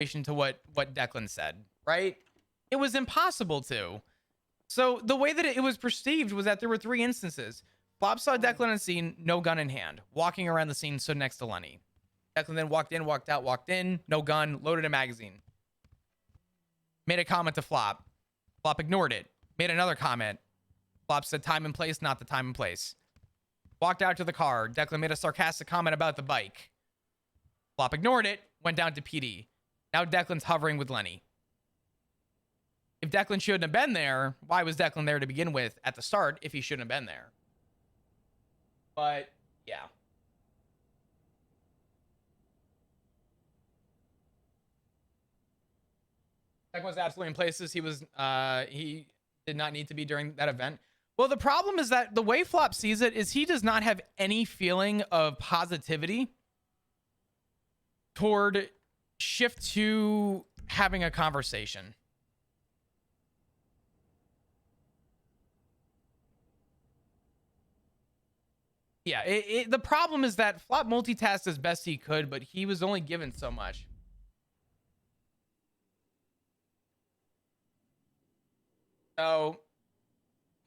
to what Declan said, right? It was impossible to. So the way that it was perceived was that there were 3 instances. Flop saw Declan on the scene, no gun in hand, walking around the scene, stood next to Lenny. Declan then walked in, walked out, walked in, no gun, loaded a magazine. Made a comment to Flop. Flop ignored it. Made another comment. Flop said time and place, not the time and place. Walked out to the car. Declan made a sarcastic comment about the bike. Flop ignored it, went down to PD. Now Declan's hovering with Lenny. If Declan shouldn't have been there, why was Declan there to begin with at the start if he shouldn't have been there? But, yeah. Declan was absolutely in places. He did not need to be during that event. Well, the problem is that the way Flop sees it is he does not have any feeling of positivity toward shift to having a conversation. Yeah, the problem is that Flop multitasked as best he could, but he was only given so much. So,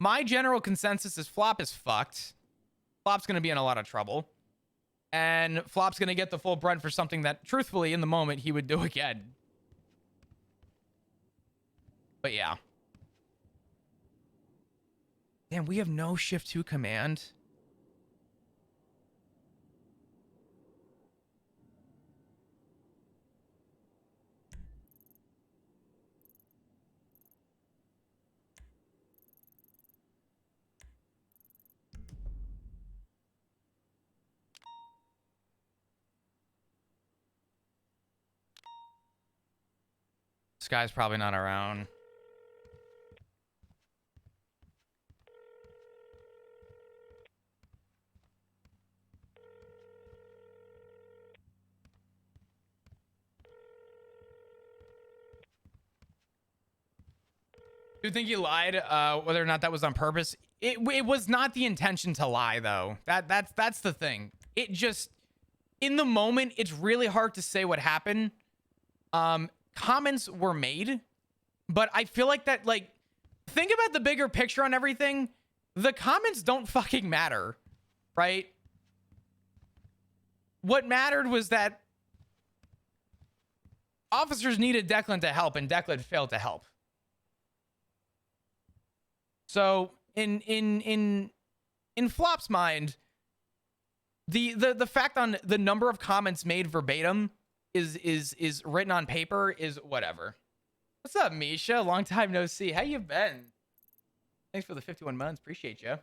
my general consensus is Flop is fucked. Flop's going to be in a lot of trouble. And Flop's going to get the full brunt for something that, truthfully, in the moment, he would do again. But yeah. Damn, we have no shift 2 command. This guy's probably not around. Do you think he lied? Whether or not that was on purpose? It was not the intention to lie, though. That's the thing. It just, in the moment, it's really hard to say what happened. Comments were made, but I feel like that, like, think about the bigger picture on everything. The comments don't fucking matter, right? What mattered was that officers needed Declan to help, and Declan failed to help. So in Flop's mind, the fact on the number of comments made verbatim is written on paper is whatever. What's up, Misha? Long time no see. How you been? Thanks for the 51 months. Appreciate you.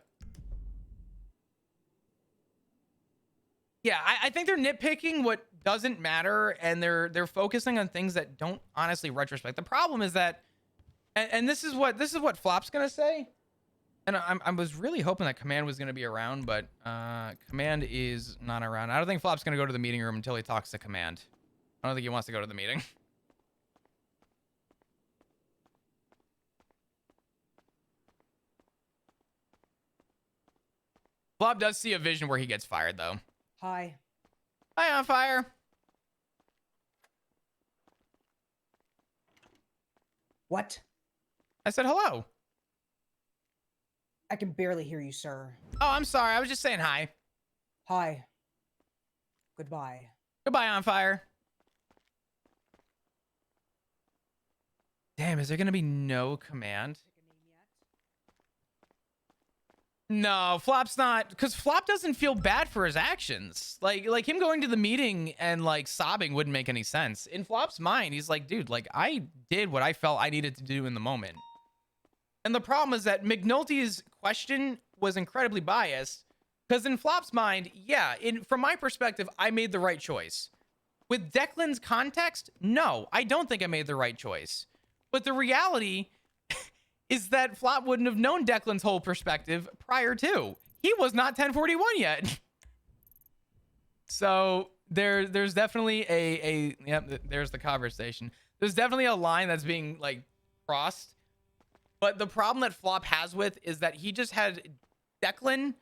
Yeah, I think they're nitpicking what doesn't matter, and they're focusing on things that don't honestly retrospect. The problem is that, and this is what Flop's gonna say. And I was really hoping that Command was gonna be around, but Command is not around. I don't think Flop's gonna go to the meeting room until he talks to Command. I don't think he wants to go to the meeting. Flop does see a vision where he gets fired, though. Hi. Hi, on fire. What? I said hello. I can barely hear you, sir. Oh, I'm sorry. I was just saying hi. Hi. Goodbye. Goodbye, on fire. Damn, is there gonna be no Command? No, Flop's not, because Flop doesn't feel bad for his actions. Like him going to the meeting and like sobbing wouldn't make any sense. In Flop's mind, he's like, dude, like I did what I felt I needed to do in the moment. And the problem is that McNulty's question was incredibly biased, because in Flop's mind, yeah, from my perspective, I made the right choice. With Declan's context, no, I don't think I made the right choice. But the reality is that Flop wouldn't have known Declan's whole perspective prior to. He was not 1041 yet. So there's definitely yep, there's the conversation. There's definitely a line that's being like crossed. But the problem that Flop has with is that he just had Declan,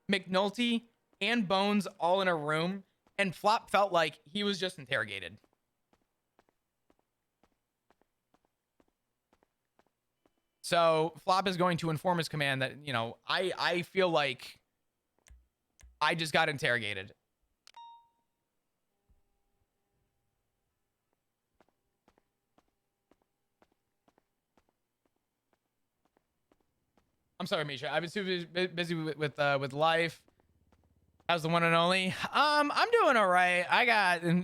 McNulty, and Bones all in a room, and Flop felt like he was just interrogated. So Flop is going to inform his command that, you know, I feel like I just got interrogated. I'm sorry, Misha. I've been super busy with life. How's the one and only? I'm doing all right.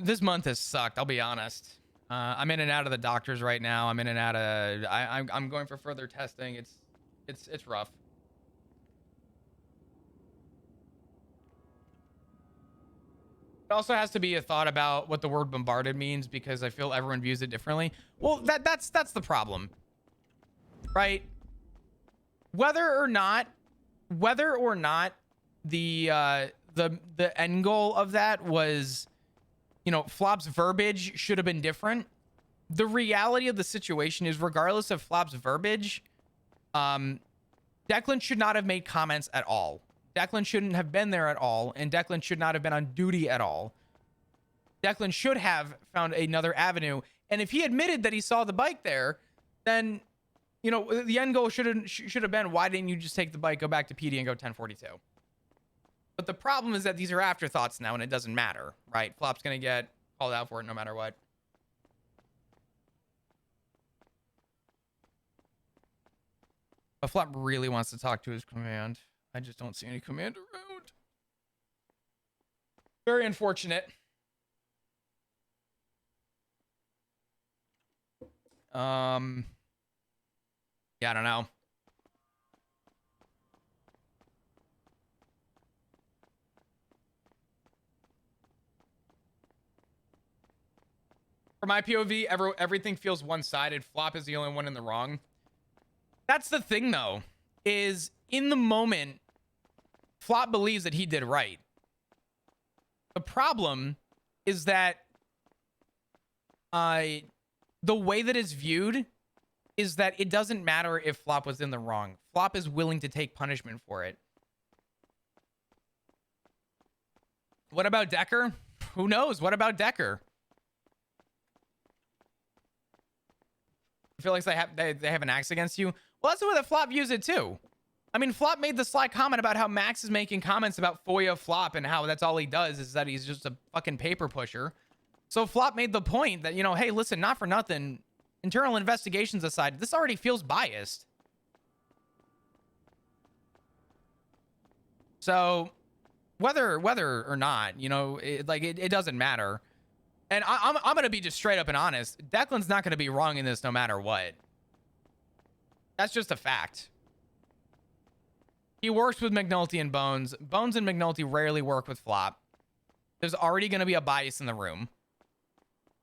This month has sucked. I'll be honest. I'm in and out of the doctors right now. I'm in and out of. I'm going for further testing. It's rough. It also has to be a thought about what the word bombarded means, because I feel everyone views it differently. Well, that's the problem, right? Whether or not the end goal of that was, you know, Flop's verbiage should have been different. The reality of the situation is, regardless of Flop's verbiage, Declan should not have made comments at all. Declan shouldn't have been there at all, and Declan should not have been on duty at all. Declan should have found another avenue, and if he admitted that he saw the bike there, then, you know, the end goal should have been, why didn't you just take the bike, go back to PD, and go 1042? But the problem is that these are afterthoughts now, and it doesn't matter, right? Flop's gonna get called out for it no matter what. But Flop really wants to talk to his command. I just don't see any command around. Very unfortunate. Yeah, I don't know. From my POV, everything feels one-sided. Flop is the only one in the wrong. That's the thing, though, is in the moment, Flop believes that he did right. The problem is that the way that it's viewed is that it doesn't matter if Flop was in the wrong. Flop is willing to take punishment for it. What about Decker? Who knows? What about Decker? I feel like they have an axe against you. Well, that's the way that Flop views it too. I mean, Flop made the sly comment about how Max is making comments about FOIA Flop and how that's all he does is that he's just a fucking paper pusher. So Flop made the point that, you know, hey, listen, not for nothing, internal investigations aside, this already feels biased. So whether or not, you know, it doesn't matter. And I'm going to be just straight up and honest. Declan's not going to be wrong in this no matter what. That's just a fact. He works with McNulty and Bones. Bones and McNulty rarely work with Flop. There's already going to be a bias in the room.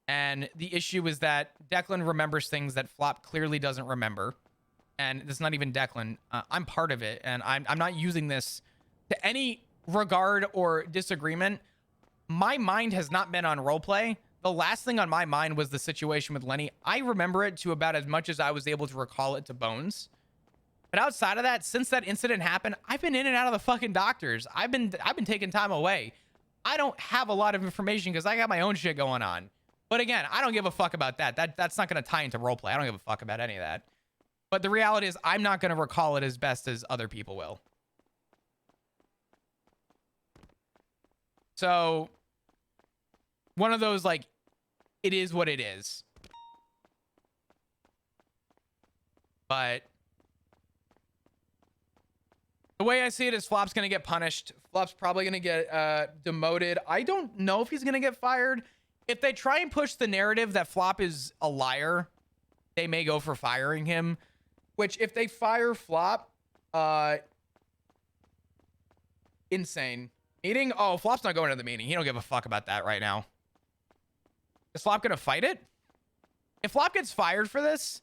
And the issue is that Declan remembers things that Flop clearly doesn't remember. And it's not even Declan. I'm part of it. And I'm not using this to any regard or disagreement. My mind has not been on roleplay. The last thing on my mind was the situation with Lenny. I remember it to about as much as I was able to recall it to Bones. But outside of that, since that incident happened, I've been in and out of the fucking doctors. I've been taking time away. I don't have a lot of information because I got my own shit going on. But again, I don't give a fuck about that. That's not going to tie into roleplay. I don't give a fuck about any of that. But the reality is I'm not going to recall it as best as other people will. So one of those, like, it is what it is. But the way I see it is Flop's going to get punished. Flop's probably going to get demoted. I don't know if he's going to get fired. If they try and push the narrative that Flop is a liar, they may go for firing him. Which, if they fire Flop, insane. Meeting? Oh, Flop's not going to the meeting. He don't give a fuck about that right now. Is Flop going to fight it? If Flop gets fired for this,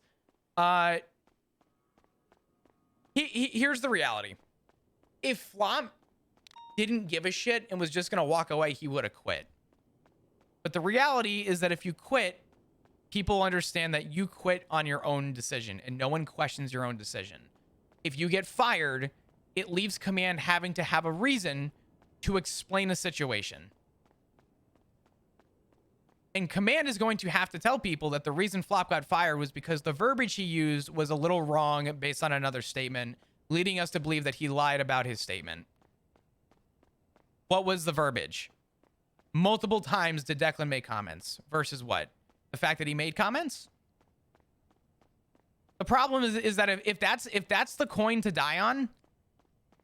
here's the reality. If Flop didn't give a shit and was just going to walk away, he would have quit. But the reality is that if you quit, people understand that you quit on your own decision and no one questions your own decision. If you get fired, it leaves command having to have a reason to explain a situation. And Command is going to have to tell people that the reason Flop got fired was because the verbiage he used was a little wrong based on another statement, leading us to believe that he lied about his statement. What was the verbiage? Multiple times did Declan make comments versus what? The fact that he made comments? The problem is that if that's the coin to die on,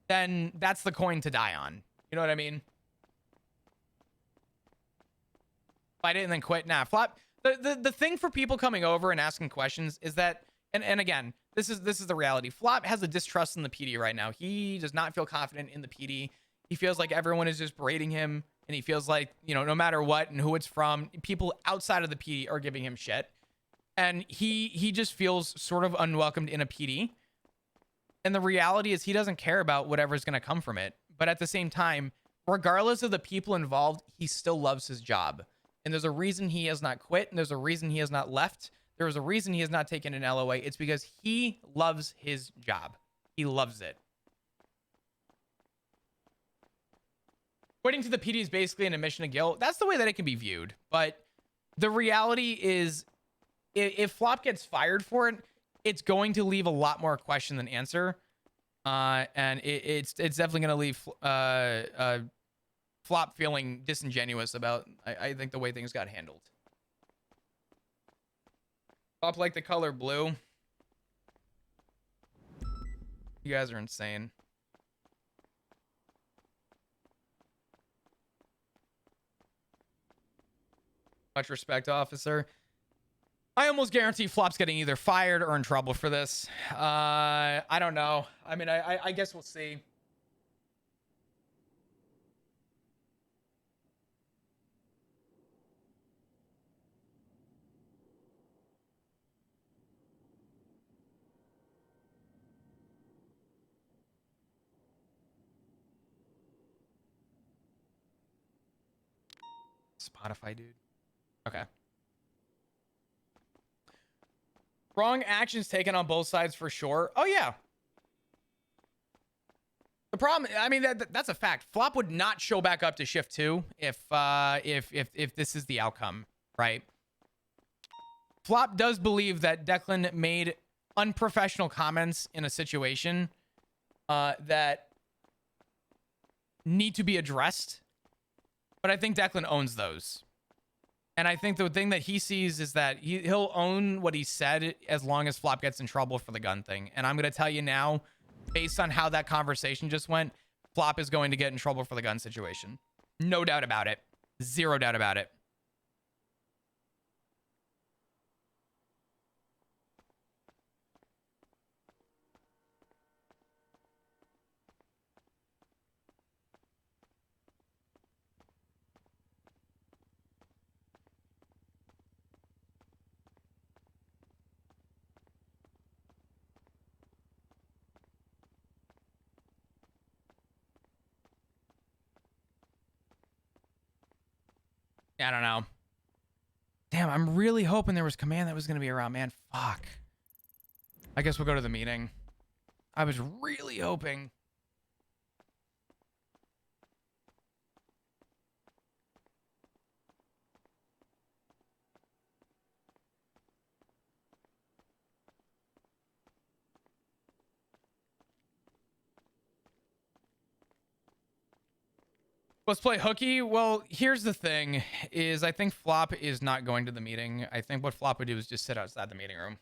then that's the coin to die on. You know what I mean? Fight it and then quit. Nah, Flop. The thing for people coming over and asking questions is that, and again, this is the reality. Flop has a distrust in the PD right now. He does not feel confident in the PD. He feels like everyone is just berating him, and he feels like, you know, no matter what and who it's from, people outside of the PD are giving him shit. And he just feels sort of unwelcomed in a PD. And the reality is he doesn't care about whatever's going to come from it. But at the same time, regardless of the people involved, he still loves his job. And there's a reason he has not quit, and there's a reason he has not left. There's a reason he has not taken an LOA. It's because he loves his job. He loves it. Quitting to the PD is basically an admission of guilt. That's the way that it can be viewed. But the reality is, if Flop gets fired for it, it's going to leave a lot more question than answer. And it's definitely going to leave Flop feeling disingenuous about, I think, the way things got handled. Flop like the color blue. You guys are insane. Much respect, officer. I almost guarantee Flop's getting either fired or in trouble for this. I don't know. I mean, I guess we'll see. Spotify, dude. Okay. Wrong actions taken on both sides for sure. Oh, yeah. The problem, I mean, that's a fact. Flop would not show back up to shift 2 if this is the outcome, right? Flop does believe that Declan made unprofessional comments in a situation that need to be addressed. But I think Declan owns those. And I think the thing that he sees is that he'll own what he said as long as Flop gets in trouble for the gun thing. And I'm going to tell you now, based on how that conversation just went, Flop is going to get in trouble for the gun situation. No doubt about it. Zero doubt about it. I don't know. Damn, I'm really hoping there was command that was going to be around, man. Fuck. I guess we'll go to the meeting. I was really hoping. Let's play hooky. Well, here's the thing is I think Flop is not going to the meeting. I think what Flop would do is just sit outside the meeting room.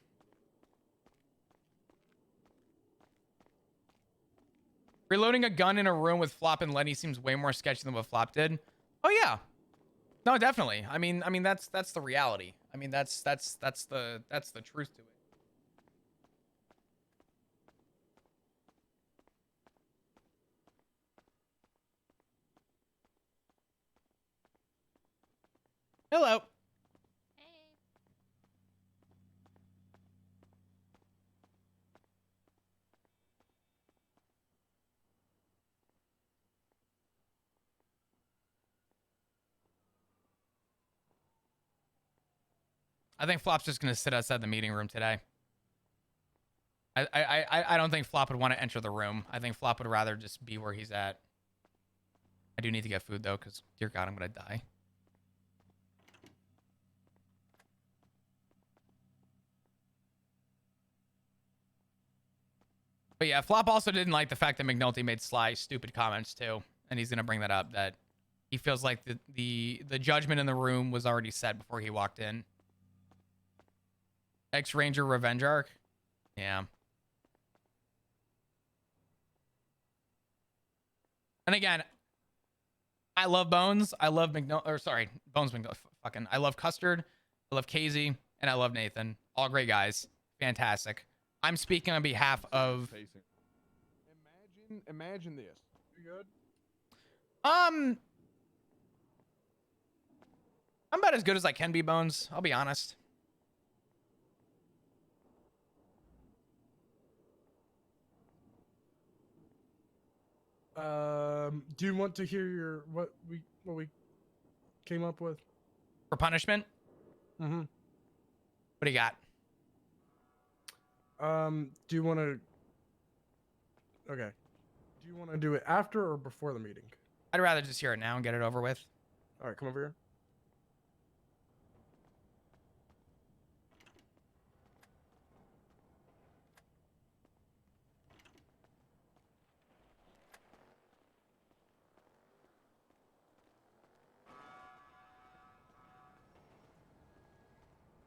Reloading a gun in a room with Flop and Lenny seems way more sketchy than what Flop did. Oh yeah. No, definitely. I mean that's the reality. I mean that's the truth to it. Hello. Hey. I think Flop's just gonna sit outside the meeting room today. I don't think Flop would want to enter the room. I think Flop would rather just be where he's at. I do need to get food though, because dear God, I'm gonna die. But yeah, Flop also didn't like the fact that McNulty made sly, stupid comments too, and he's gonna bring that up. That he feels like the judgment in the room was already set before he walked in. Ex-Ranger revenge arc. Yeah. And again, I love Bones. I love Bones McNulty. Fucking, I love Custard. I love Casey, and I love Nathan. All great guys. Fantastic. I'm speaking on behalf of. Imagine this. You good? I'm about as good as I can be, Bones. I'll be honest. Do you want to hear what we came up with? For punishment? Mm-hmm. What do you got? Do you want to? Okay. Do you want to do it after or before the meeting? I'd rather just hear it now and get it over with. All right, come over here.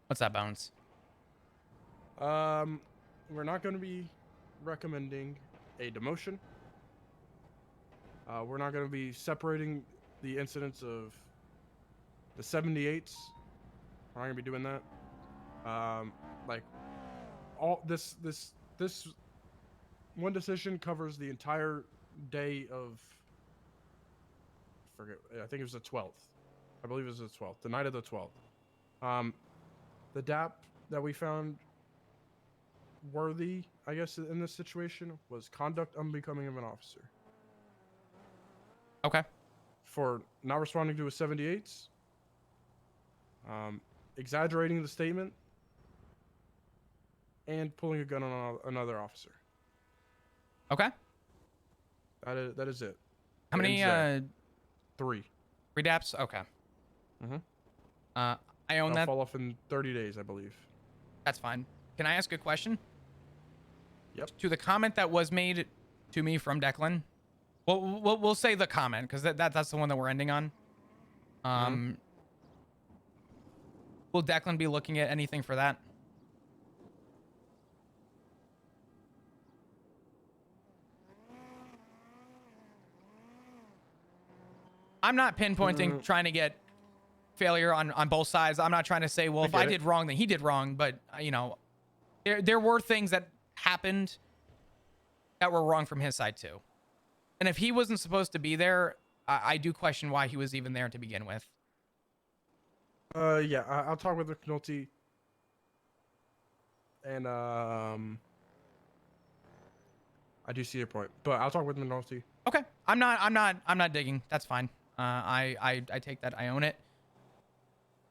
What's that, Bones? We're not going to be recommending a demotion. We're not going to be separating the incidents of the 78s. We're not going to be doing that. Like all this one decision covers the entire day of. I think it was the 12th. I believe it was the 12th. The night of the 12th. The DAP that we found worthy, I guess, in this situation was conduct unbecoming of an officer. Okay. For not responding to a 78s, exaggerating the statement, and pulling a gun on another officer. Okay. That is it. How many? 3. 3 daps? Okay. Mm-hmm. I own I'll that. fall off in 30 days, I believe. That's fine. Can I ask a question? Yep. To the comment that was made to me from Declan. We'll say the comment because that's the one that we're ending on. Will Declan be looking at anything for that? I'm not pinpointing trying to get failure on both sides. I'm not trying to say, well, if I did wrong, then he did wrong. But, you know, there were things that happened that were wrong from his side, too. And if he wasn't supposed to be there, I do question why he was even there to begin with. Yeah, I'll talk with McNulty. And, I do see your point. But I'll talk with McNulty. Okay. I'm not digging. That's fine. I take that. I own it.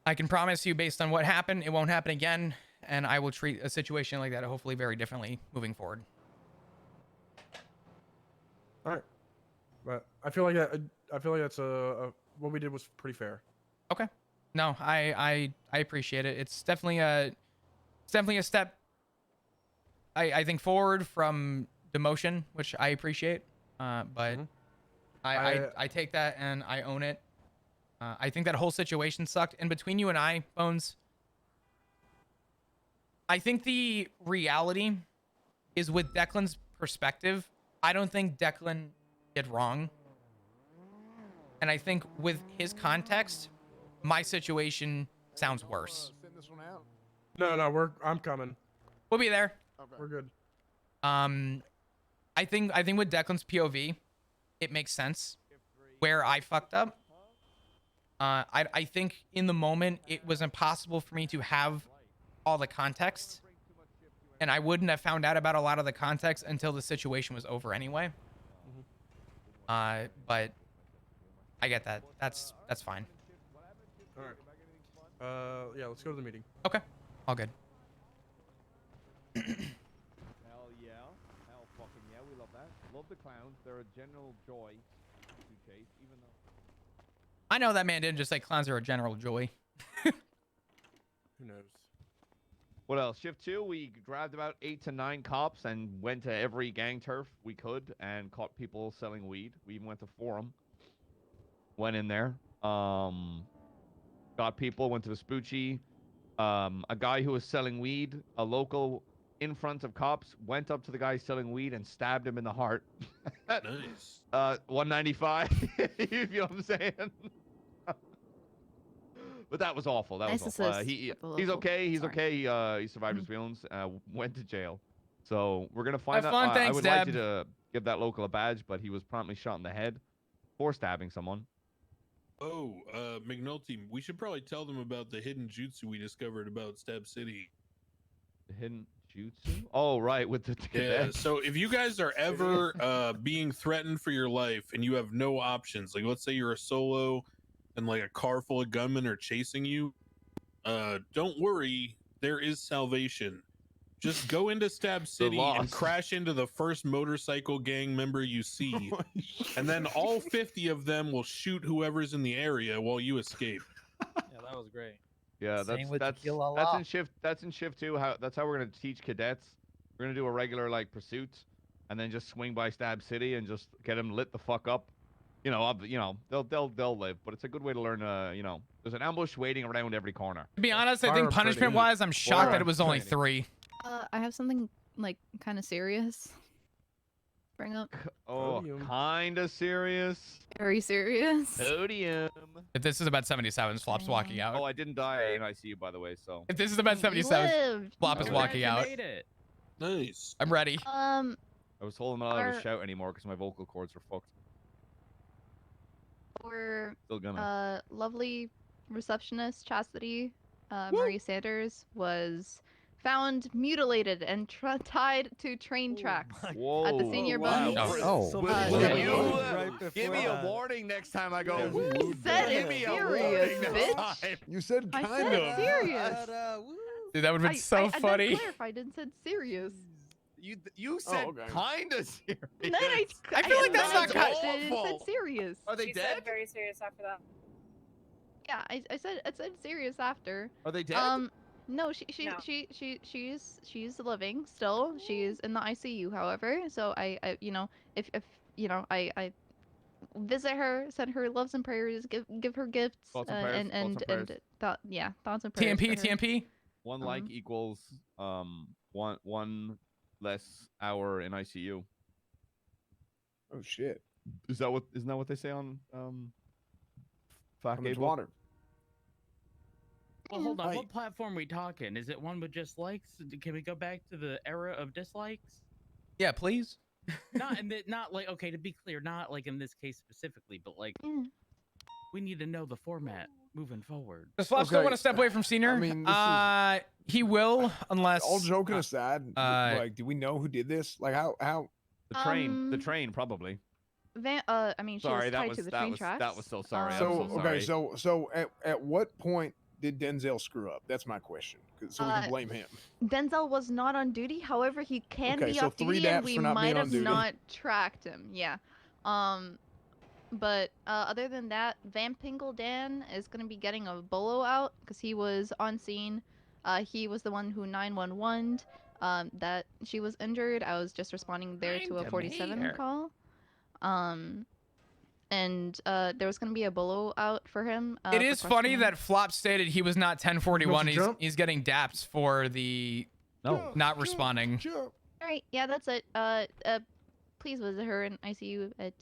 I can promise you based on what happened, it won't happen again, and I will treat a situation like that hopefully very differently moving forward. All right. But I feel like that's what we did was pretty fair. Okay. No, I appreciate it. It's definitely a step I think forward from demotion, which I appreciate. But I take that and I own it. I think that whole situation sucked. And between you and I, Bones, I think the reality is with Declan's perspective, I don't think Declan did wrong. And I think with his context, my situation sounds worse. Send this one out. No, I'm coming. We'll be there. Okay. We're good. I think with Declan's POV, it makes sense where I fucked up. I think in the moment it was impossible for me to have all the context, and I wouldn't have found out about a lot of the context until the situation was over anyway. But I get that. That's fine. All right. Yeah, let's go to the meeting. Okay. All good. Hell yeah. Hell fucking yeah, we love that. Love the clowns. They're a general joy to chase, even though... I know that man didn't just say clowns are a general joy. Who knows? What else? Shift 2, we grabbed about 8 to 9 cops and went to every gang turf we could and caught people selling weed. We even went to Forum. Went in there. Got people, went to Vespucci. A guy who was selling weed, a local in front of cops, went up to the guy selling weed and stabbed him in the heart. Nice. 195. You feel what I'm saying? But that was awful. That Nice was awful. assist He's with the local. okay. He's Sorry. okay. He survived his wounds. Went to jail. So we're gonna find Have out. fun, I thanks, would like you Deb. to give that local a badge, but he was promptly shot in the head for stabbing someone. Oh, McNulty, we should probably tell them about the hidden jutsu we discovered about Stab City. The hidden jutsu. Oh right, with the Yeah. cadet. So if you guys are ever being threatened for your life and you have no options, like let's say you're a solo and like a car full of gunmen are chasing you, don't worry, there is salvation. Just go into Stab City and lost. crash into the first motorcycle gang member you see, and then all 50 of them will shoot whoever's in the area while you escape. Yeah, that was great. Yeah, Same with that's Tequila that's Law. in shift. That's in shift 2. That's how we're gonna teach cadets. We're gonna do a regular like pursuit, and then just swing by Stab City and just get them lit the fuck up. You know, they'll live, but it's a good way to learn. There's an ambush waiting around every corner. To be honest, I Fire think pretty punishment-wise, I'm shocked that it was only training. 3. I have something like kind of serious. Bring up. Oh, Podium. kinda serious. Very serious. Podium. If this is about 77, Flop's walking out. Oh, I didn't die in ICU, by the way. So If this is about You 77, lived. Flop is You walking lived. out. Made it. Nice. I'm ready. I was told I'm not allowed to Our- shout anymore because my vocal cords are fucked. Or Still gonna. lovely receptionist Chastity, Marie Sanders, was found mutilated and tied to train tracks Whoa. at the senior wow. bus. Oh. So Will yeah. you give me a warning next time I go? He said Give it's me a serious, warning next bitch. time. You said I kind said of. serious. Dude, that would have been so I funny. then clarified and said serious. You said okay. kinda serious. And then I feel like that's not clarified kind- it and said awful. serious. Are they She dead? said very serious after that. Yeah, I said serious after. Are they dead? No, No. she's living still. She's in the ICU, however. So I if I visit her, send her loves and prayers, give her gifts, Thoughts and prayers, and thoughts and prayers. thoughts and prayers. TMP, for her. TMP. One like equals one less hour in ICU. Oh shit. Isn't that what they say on How Fact much Able? water? Well, hold on. Right. What platform we talking? Is it one with just likes? Can we go back to the era of dislikes? Yeah, please. Not like, okay, to be clear, not like in this case specifically, but like Yeah. we need to know the format moving forward. Does Flop still Okay. want to step away from Senior? I mean, this He will, unless. All joking aside, like, do we know who did this? Like, how? The train. Um, The train, probably. I mean, she Sorry, was that tied was to the that train was tracks. that was so sorry. I'm So so sorry. okay, so at what point did Denzel screw up? That's my question. So we can blame him. Denzel was not on duty. However, he can Okay, be so off 3 duty, and daps we for not might being on have duty. not tracked him. Yeah. But other than that, Van Pingle Dan is gonna be getting a bolo out because he was on scene. He was the one who 911'd that she was injured. I was just responding there to a 47 call. And there was gonna be a bolo out for him. It for is funny questioning. that Flop stated he was not 1041. Wants to jump? He's getting daps for the not responding. Jump. All right, yeah, that's it. Please visit her in ICU at,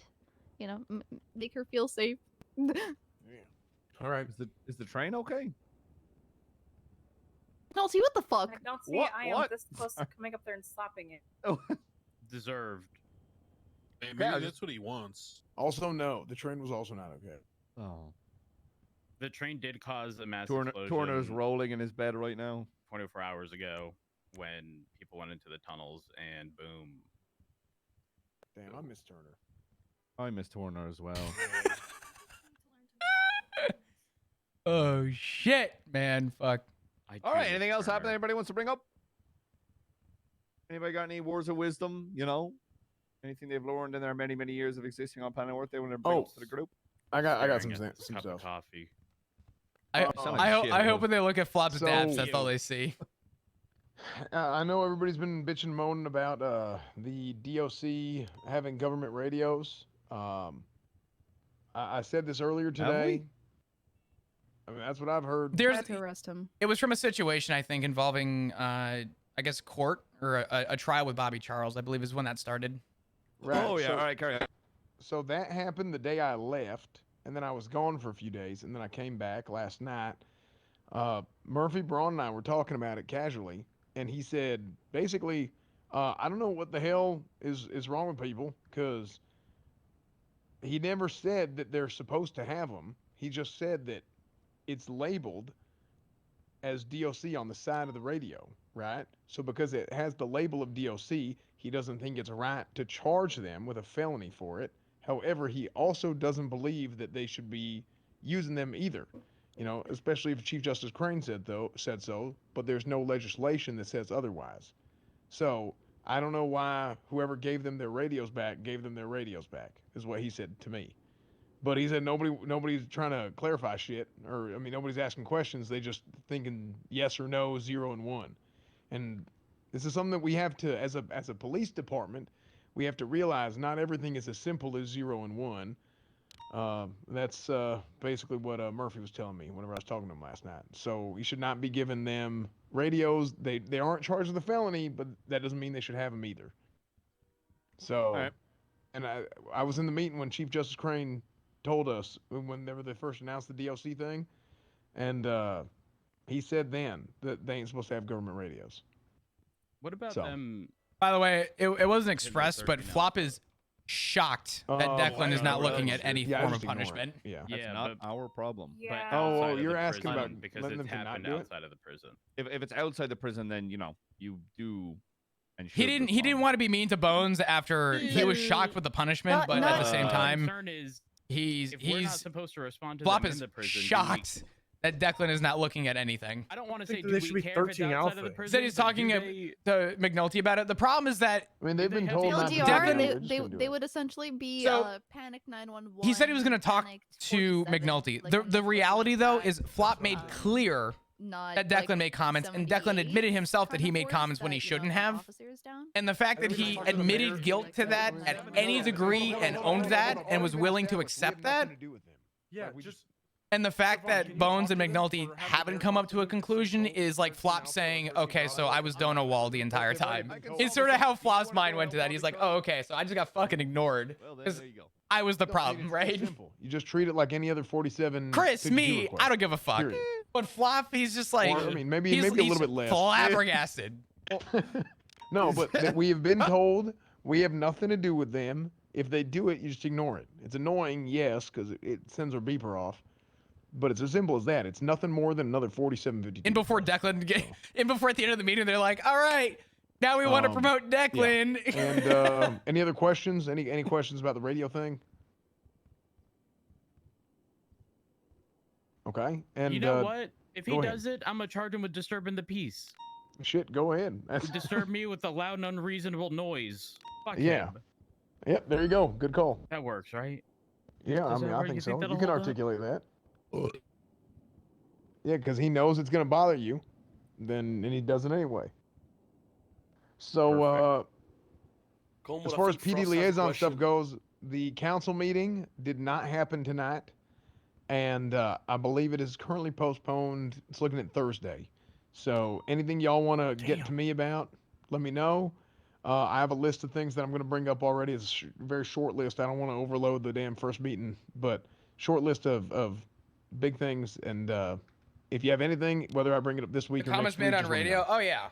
make her feel safe. All right. Is the train okay? No, see what the fuck? I don't see What- I am what? this close to coming up there and slapping it. Deserved. Hey, I maybe just- that's what he wants. Also, no, the train was also not okay. Oh. The train did cause a massive explosion Turner's rolling in his bed right now. 24 hours ago when people went into the tunnels and boom. Damn, I miss Turner. I miss Turner as well. Oh shit, man, fuck. All right. Anything else happening? Anybody wants to bring up? Anybody got any words of wisdom? Anything they've learned in their many, many years of existing on planet Earth they want to bring up to the group? I got Staring some at some cup of stuff. coffee. I sound like I hope shit, I it hope was. when they look at Flop's So- daps, that's all they see. I know everybody's been bitching and moaning about the DOC having government radios. I said this earlier Have today. we? I mean, that's what I've heard. There's Had to arrest him. it was from a situation I think involving I guess court or a trial with Bobby Charles, I believe is when that started. Right. Oh yeah. So, All right, carry on. so that happened the day I left, and then I was gone for a few days, and then I came back last night. Murphy Braun and I were talking about it casually, and he said basically, I don't know what the hell is wrong with people, because he never said that they're supposed to have them. He just said that it's labeled as DOC on the side of the radio, right? So because it has the label of DOC, he doesn't think it's right to charge them with a felony for it. However, he also doesn't believe that they should be using them either. You know, especially if Chief Justice Crane said so, but there's no legislation that says otherwise. So I don't know why whoever gave them their radios back, is what he said to me. But he said nobody's trying to clarify shit, or I mean nobody's asking questions. They just thinking yes or no, 0 and 1. And this is something that we have to, as a police department, we have to realize not everything is as simple as 0 and 1. That's basically what Murphy was telling me whenever I was talking to him last night. So you should not be giving them radios. They aren't charged with a felony, but that doesn't mean they should have them either. So, All right. and I was in the meeting when Chief Justice Crane told us whenever they first announced the DLC thing, and he said then that they ain't supposed to have government radios. What about So. them? By the way, it wasn't Hitler expressed, but 13 Flop is shocked that Declan is not looking at any Yeah, I form just of ignore it. punishment. Yeah. That's Yeah, not but- our problem. But Yeah. Oh, outside of you're the asking prison, about because letting it's them to not happened do it? outside of the prison. If it's outside the prison, then you know you do. And He should didn't respond. want to be mean to Bones after he was shocked with the punishment, Not- but at not- the same My time, concern is he's if we're not supposed to respond to Flop them in is the prison. do we- shocked that Declan is not looking at anything. I don't want to think say that do they we should be care if it's 13 outside of the alpha. prison. Said he's but talking do to they- McNulty about it. The problem is that I mean, Do they've they been have told the not to do LGR, it. Declan- They're just gonna do they it. would essentially be So, Panic 911. he said he was going to talk Panic to 47, McNulty. like, The on the reality, though, flip is side, Flop made clear not, that Declan like, made comments, and Declan 78 admitted himself that kind he of made force comments when that, he you shouldn't know, have. officers down. And the fact that he Everybody's talking to the admitted mayor. guilt to that at any degree and owned that and was willing to accept that, Yeah, Like, we just and the fact Stefan, can that you Bones talk and to them McNulty or have the haven't mayor come talk up to to a them since conclusion they is like told Flop 13 saying, alpha, okay, so I was Donut Wall the entire time. They've already been It's told. sort of how You Flop's wanna mind go went to that. out He's Bobby like, Charles? oh, okay, so I just got fucking ignored Well, then, 'cause there you go. I was the No, I mean, problem, it's right? simple. You just treat it like any other 47. Chris, 52 me, request. I don't give a fuck. Period. But Flop, he's just like, Or, I mean, maybe he's a little bit less. flabbergasted. No, but that we have been told we have nothing to do with them. If they do it, you just ignore it. It's annoying, yes, because it sends our beeper off. But it's as simple as that. It's nothing more than another 4752. And before Declan, and before at the end of the meeting, they're like, all right, now we want to promote Declan. And any other questions? Any questions about the radio thing? Okay. And You know what? If he go ahead. does it, I'm gonna charge him with disturbing the peace. shit, go ahead. Disturb me with a loud and unreasonable noise. Fuck Yeah. him. Yep, there you go. Good call. That works, right? Yeah, I Does mean, that I work? think You so. think You that'll can hold up? articulate that. Yeah, because he knows it's gonna bother you, and he does it anyway. So, as far as PD liaison stuff goes, the council meeting did not happen tonight, and I believe it is currently postponed. It's looking at Thursday. So, anything y'all want to get to me about, let me know. I have a list of things that I'm going to bring up already. It's a very short list. I don't want to overload the damn first meeting, but short list of big things. And if you have anything, whether I bring it up this week The or comments next week, made on just let me radio. know. Oh yeah.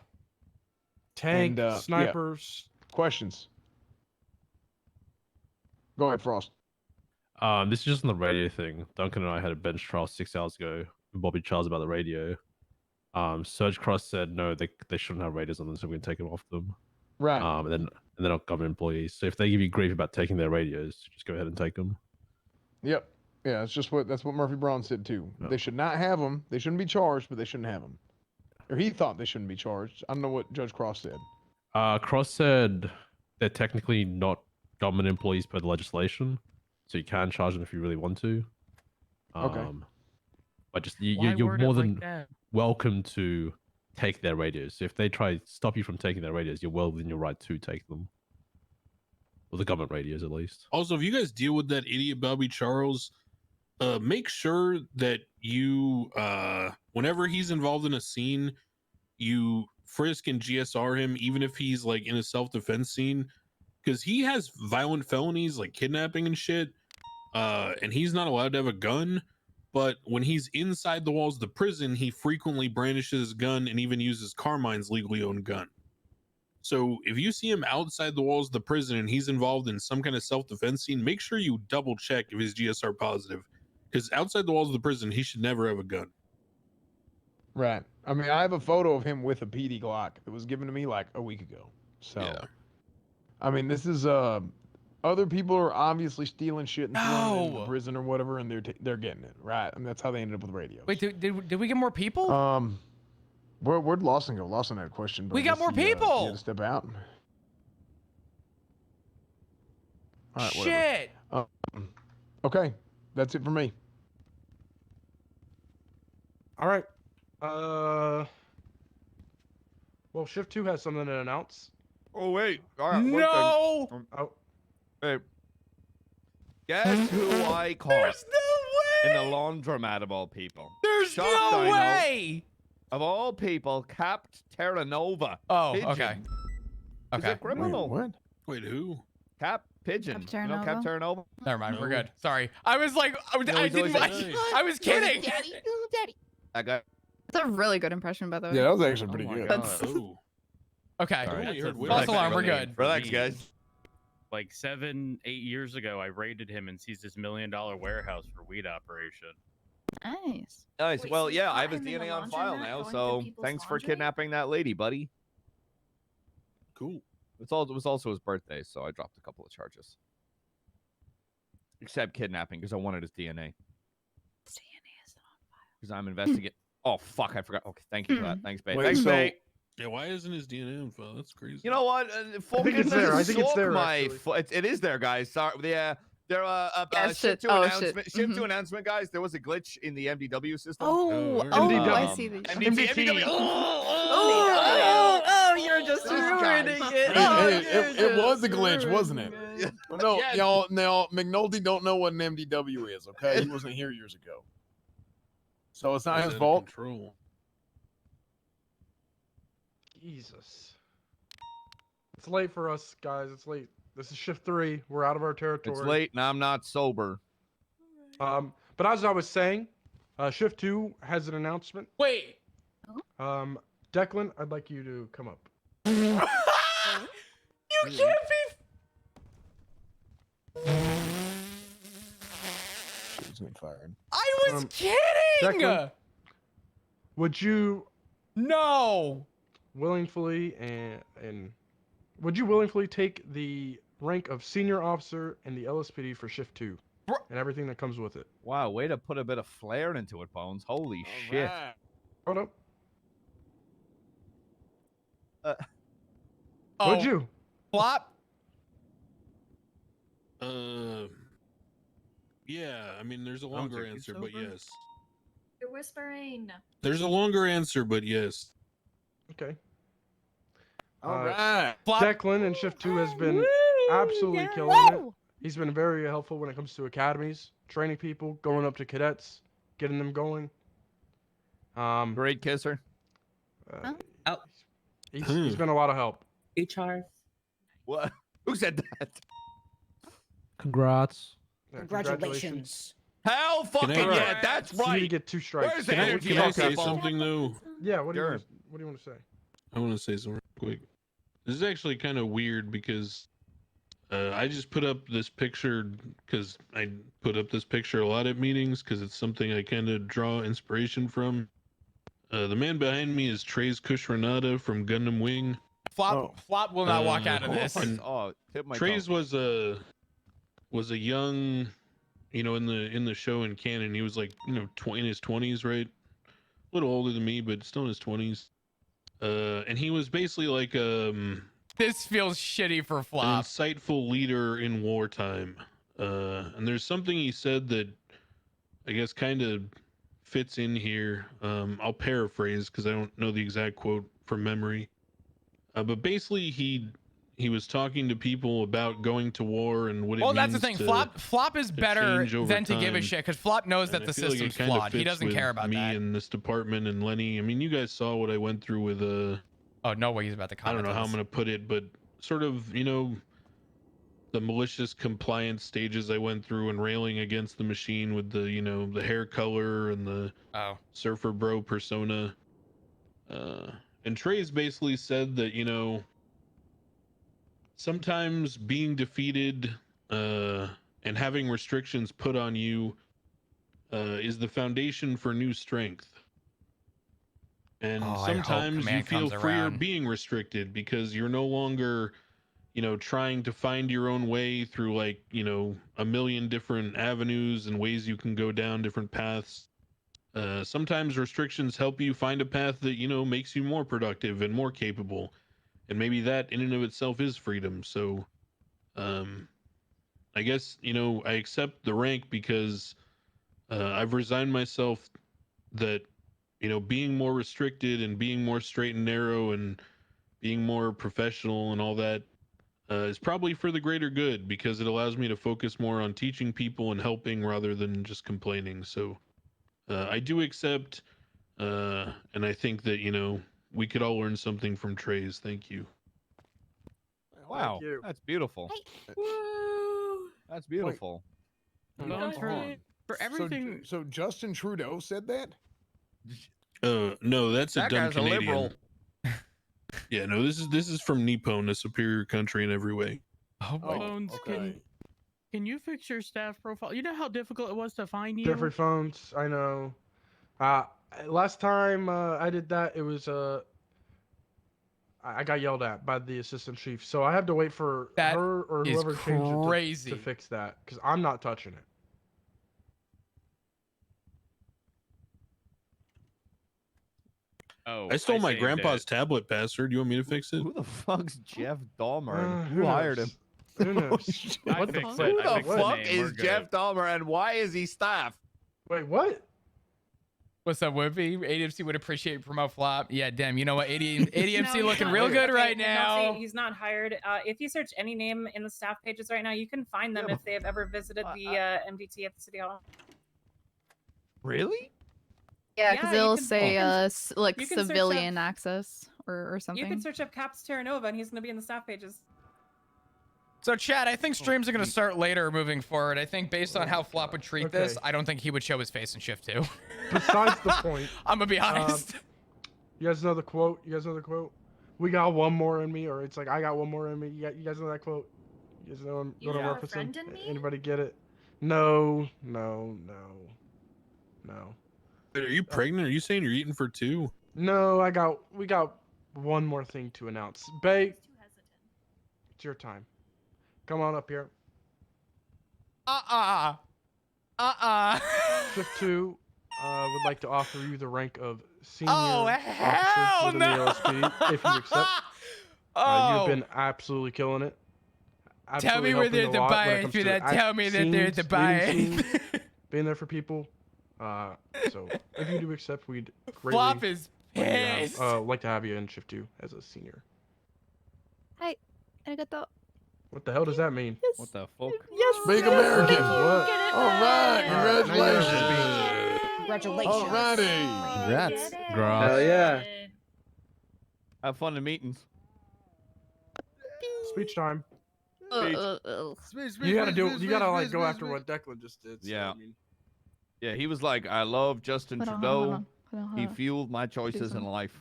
tank, And, yeah. snipers. Questions? Go ahead, Frost. This is just on the radio thing. Duncan and I had a bench trial 6 hours ago with Bobby Charles about the radio. Surge Cross said no, they shouldn't have radios on them, so we're gonna take them off them. Right. And then they're not government employees. So if they give you grief about taking their radios, just go ahead and take them. Yep. Yeah, that's what Murphy Braun said too. Oh. They should not have them. They shouldn't be charged, but they shouldn't have them. Or he thought they shouldn't be charged. I don't know what Judge Cross said. Cross said they're technically not government employees per the legislation, so you can charge them if you really want to. Okay. But just Why you're word more it like than that? welcome to take their radios. So if they try to stop you from taking their radios, you're well within your right to take them. Or the government radios, at least. Also, if you guys deal with that idiot Bobby Charles, make sure that you, whenever he's involved in a scene, you frisk and GSR him, even if he's like in a self-defense scene, because he has violent felonies like kidnapping and shit, and he's not allowed to have a gun. But when he's inside the walls of the prison, he frequently brandishes his gun and even uses Carmine's legally owned gun. So if you see him outside the walls of the prison and he's involved in some kind of self-defense scene, make sure you double check if his GSR positive, because outside the walls of the prison, he should never have a gun. Right. I mean, I have a photo of him with a PD Glock that was given to me like a week ago. So, Yeah. I mean, this is other people are obviously stealing shit and throwing it in the No. prison or whatever, and they're getting it right. I mean, that's how they ended up with radios. Wait, did we get more people? Where'd Lawson go? Lawson had a question. But We I got guess more he had people! to step out. All right, whatever. Shit. Okay, that's it for me. All right. Well, Shift 2 has something to announce. Oh wait. All right. No. Oh, Hey. Guess who I caught There's no in way. the laundromat of all people? There's Shocked, no I know. way. Of all people, Capt Terra Nova. Oh, Pigeon. okay. Is Okay. a criminal. Wait, what? Wait, who? Cap Pigeon. Cap Terra You know Cap Nova? Terra Nova? Never mind. We're No. good. Sorry. I was like, I he's didn't. always I was kidding. That guy. That's a really good impression, by the way. Yeah, that was actually Oh pretty my good. God. That's- Oh. Okay. Sorry. only heard False Relax, alarm. We're really good. for Relax, me. guys. Like 7-8 years ago, I raided him and seized his $1 million warehouse for weed operation. Nice. Nice. Wait, well, so you yeah, caught I have his him in the DNA on file laundromat now, going so through people's thanks for laundry? kidnapping that lady, buddy. Cool. It was also his birthday, so I dropped a couple of charges. Except kidnapping, because I wanted his DNA. Because I'm investigating. Oh fuck! I forgot. Okay, thank you for that. Thanks, babe. Wait, Thanks, so- babe. Yeah, why isn't his DNA on file? That's crazy. You know what? think it's there. I think it's there, actually. It is there, guys. Sorry. Yeah. There Yeah, Shift shit. 2 Oh, announcement. shit. Shift 2 Mhm. announcement, guys. There was a glitch in the MDW system. Oh, MDW. I see the. MDW. Oh, you're just This guy. ruining it. It was a glitch, wasn't it? Yeah. Well, no, Yeah. y'all. Now McNulty don't know what an MDW is. Okay, he wasn't here years ago, so it's not Out his of fault. Control. Jesus. It's late for us, guys. It's late. This is Shift 3. We're out of our territory. It's late and I'm not sober. But as I was saying, Shift 2 has an announcement. Wait. Declan, I'd like you to come up. You can't be. She's been fired. I was kidding. Declan? Would you No. willingly and would you willingly take the rank of senior officer in the LSPD for Shift 2 Bro- and everything that comes with it? Wow, way to put a bit of flair into it, Bones. Holy shit. Hold up. Oh, Would you? Flop. Yeah, I mean, there's a longer take you answer, but sober? yes. You're whispering. There's a longer answer, but yes. Okay. All right. Flop. Declan in Shift 2 has been absolutely killing it. He's been very helpful when it comes to academies, training people, going up to cadets, getting them going. Great kisser. Uh, Oh. he's been a lot of help. HR. What? Who said that? Congrats. Yeah, Congratulations. Hell fucking I- yeah, that's You need to right. get 2 strikes. Where's the Can I- energy Can I level, say Capone? something though? Yeah, what do Sure. you want to say? I want to say something real quick. This is actually kind of weird because I just put up this picture because I put up this picture a lot at meetings because it's something I kind of draw inspiration from. The man behind me is Trey's Kush Renata from Gundam Wing. Flop. Oh. Flop will not walk out of this. and Oh, tip my Trey's toe. was a young, you know, in the show in canon. He was like, you know, in his 20s, right? A little older than me, but still in his 20s. And he was basically like This feels shitty for an Flop. insightful leader in wartime. And there's something he said that I guess kind of fits in here. I'll paraphrase because I don't know the exact quote from memory. But basically, he was talking to people about going to war and what it Well, means that's the thing. to Flop is better change over than to give a time. shit because Flop knows And that I the feel like it system's kind of flawed. He fits doesn't with care about me that. and this department and Lenny. I mean, you guys saw what I went through with Oh, no way he's about to I don't comment know on how I'm this. gonna put it, but sort of, you know, the malicious compliance stages I went through and railing against the machine with the, you know, the hair color and the surfer bro persona. And Trey's basically said that, you know, sometimes being defeated and having restrictions put on you is the foundation for new strength. And Oh, I hope sometimes you Command feel comes freer around. being restricted because you're no longer, you know, trying to find your own way through like, you know, a million different avenues and ways you can go down different paths. Sometimes restrictions help you find a path that, you know, makes you more productive and more capable. And maybe that in and of itself is freedom. So, I guess, you know, I accept the rank because I've resigned myself that, you know, being more restricted and being more straight and narrow and being more professional and all that is probably for the greater good because it allows me to focus more on teaching people and helping rather than just complaining. So I do accept, and I think that, you know, we could all learn something from Trey's. Thank you. Wow, you. that's beautiful. That's beautiful. For everything. So Justin Trudeau said that? No, that's a That dumb guy's a Canadian. liberal. Yeah, no, this is from Nippon, a superior country in every way. Oh, Bones, okay. can you fix your staff profile? You know how difficult it was to find you? Jeffrey Phones, I know. Last time I did that, it was I got yelled at by the assistant chief, so I have to wait for That her or is whoever changed it crazy. to fix that because I'm not touching it. Oh, I stole my saved grandpa's it. tablet password. You want me to fix it? Who the fuck's Jeff Dahmer and Who who hired knows? him? Who knows? I What the fixed fuck? it. Who I the fixed the fuck name. We're is good. Jeff Dahmer and why is he staff? Wait, what? What's up, Wimpy? ADMC would appreciate promote Flop. Yeah, damn. You know what? ADMC No, he's looking not- real good okay, right Nazi, now. he's not hired. If you search any name in the staff pages right now, you can find them if they have ever visited the MDT at the City Hall. Really? Yeah, because you it'll can- say you can- like you can search civilian up- access or something. You can search up Caps Terra Nova, and he's going to be in the staff pages. So, Chad, I think streams are going to start later moving forward. I think based on how Flop would treat this, Okay. I don't think he would show his face in Shift 2. Besides the point. I'm going to be honest. You guys know the quote? We got one more in me, or it's like I got one more in me. You guys know that quote? You guys know You what I'm have a referencing? friend in me? Anybody get it? No. Wait, are you pregnant? Are you saying you're eating for two? No, we got one more thing to announce. Bay, Too hesitant. it's your time. Come on up here. Shift 2 would like to offer you the rank of senior hell officer within the OSP if you accept. You've been absolutely killing it. Tell me where they're to buy it. If that, tell me that they're to buy it. Being there for people. So if you do accept, we'd Flop greatly is pissed. like to have you in Shift 2 as a senior. Hi, arigato. What the hell does that mean? What the fuck? Yes. Big yes, American. thank you. What? Get it All right, back. congratulations. Congratulations. Alrighty. Congrats. Get it. Congrats. Hell yeah. Have fun in meetings. Speech time. Uh. You gotta like go after what Declan just did. So, Yeah. I mean, Yeah, he was like, I love Justin Hold on, Trudeau. hold on. He fueled my choices in life.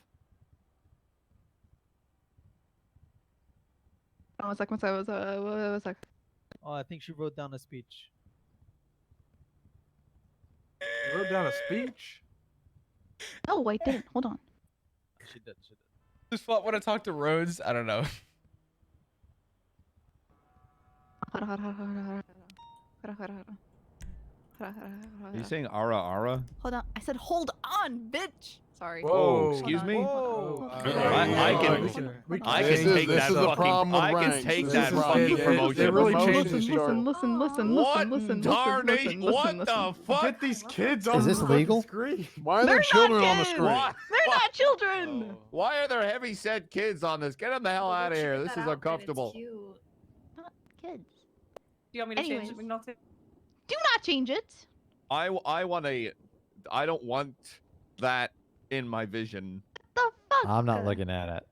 One sec. Oh, I think she wrote down a speech. you wrote down a speech. Oh, wait, didn't. Hold on. She did. Does Flop want to talk to Rhodes? I don't know. Are you saying ara ara? Hold on. I said hold on, bitch. Sorry. Whoa, Oh, excuse Hold me? on, hold on. I can- I can take that fucking. I can take that fucking promotion. They really changed Listen, the listen, listen, listen, What listen, darn listen, it? listen, What listen. the fuck? Get these kids on Is this the fucking legal? screen. Why are there They're children not on the kids! screen? Why? They're not children. Why are there heavy set kids on this? Get them the hell out of here. This is uncomfortable. Not kids. Do you want me to change it, Anyways. McNulty? Do not change it. I want a. I don't want that in my vision. The fuck? I'm not looking at it.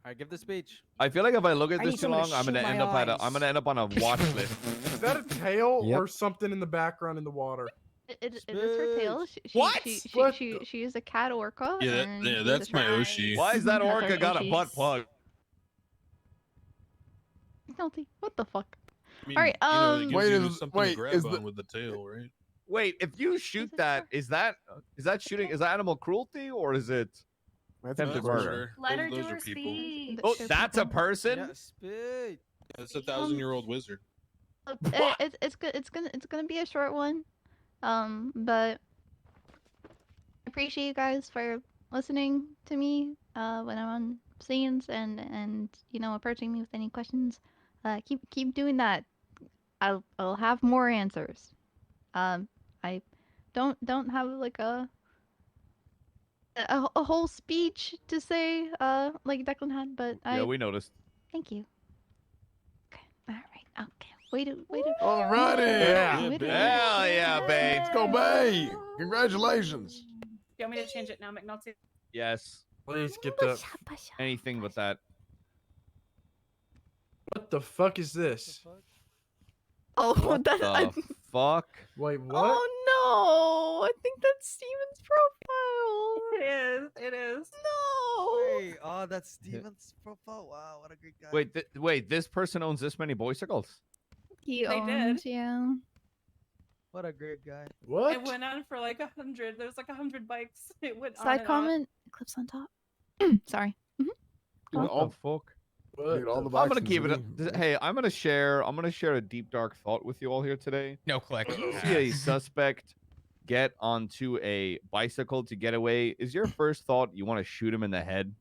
Alright, give the speech. I feel like if I look at I this need too someone long, to I'm gonna shoot end my up at a. eyes. I'm gonna end up on a watch list. Is that a tail Yep. or something in the background in the water? It is her tail. What? What She is a cat orca. Yeah, and yeah, she's that's a my shark. Oshi. Why is that That's orca our got a Oshi. butt plug? McNulty, what the fuck? I mean, Alright, you know, it gives Wait, you is- something wait, to grab is on the- with the tail, right? Wait, if you shoot it that, is that shooting? Is that animal cruelty or is it That's attempted That's a for murder? sure. Let her Those do are her people. speech. Oh, They're that's a people. person. Yeah, speech. That's a 1,000-year-old wizard. It's good. It's gonna be a short one. But I appreciate you guys for listening to me when I'm on scenes and approaching me with any questions. Keep doing that. I'll have more answers. I don't have like a whole speech to say like Declan had, but Yeah, we noticed. thank you. Okay. All right. Okay. Wait a Alrighty. Yeah. wait a- Hell yeah, babe. Let's go, Bay. Congratulations. Do you want me to change it now, McNulty? Yes. Please get the. Anything but that. What the fuck is this? Oh, What that. the fuck? Wait, what? Oh no! I think that's Steven's profile. It is. No. Wait, oh, that's Steven's profile. Wow, what a great guy. Wait, wait. This person owns this many bicycles? He They did. owns, yeah. What a great guy. What? It went on for like 100. There's like 100 bikes. It went on Side and on. comment. Clips on top. Sorry. What the fuck? Dude, all the I'm bikes gonna in keep it. Zuni. Hey, I'm gonna share a deep dark thought with you all here today. No click. When you see a suspect get onto a bicycle to get away, is your first thought you want to shoot him in the head?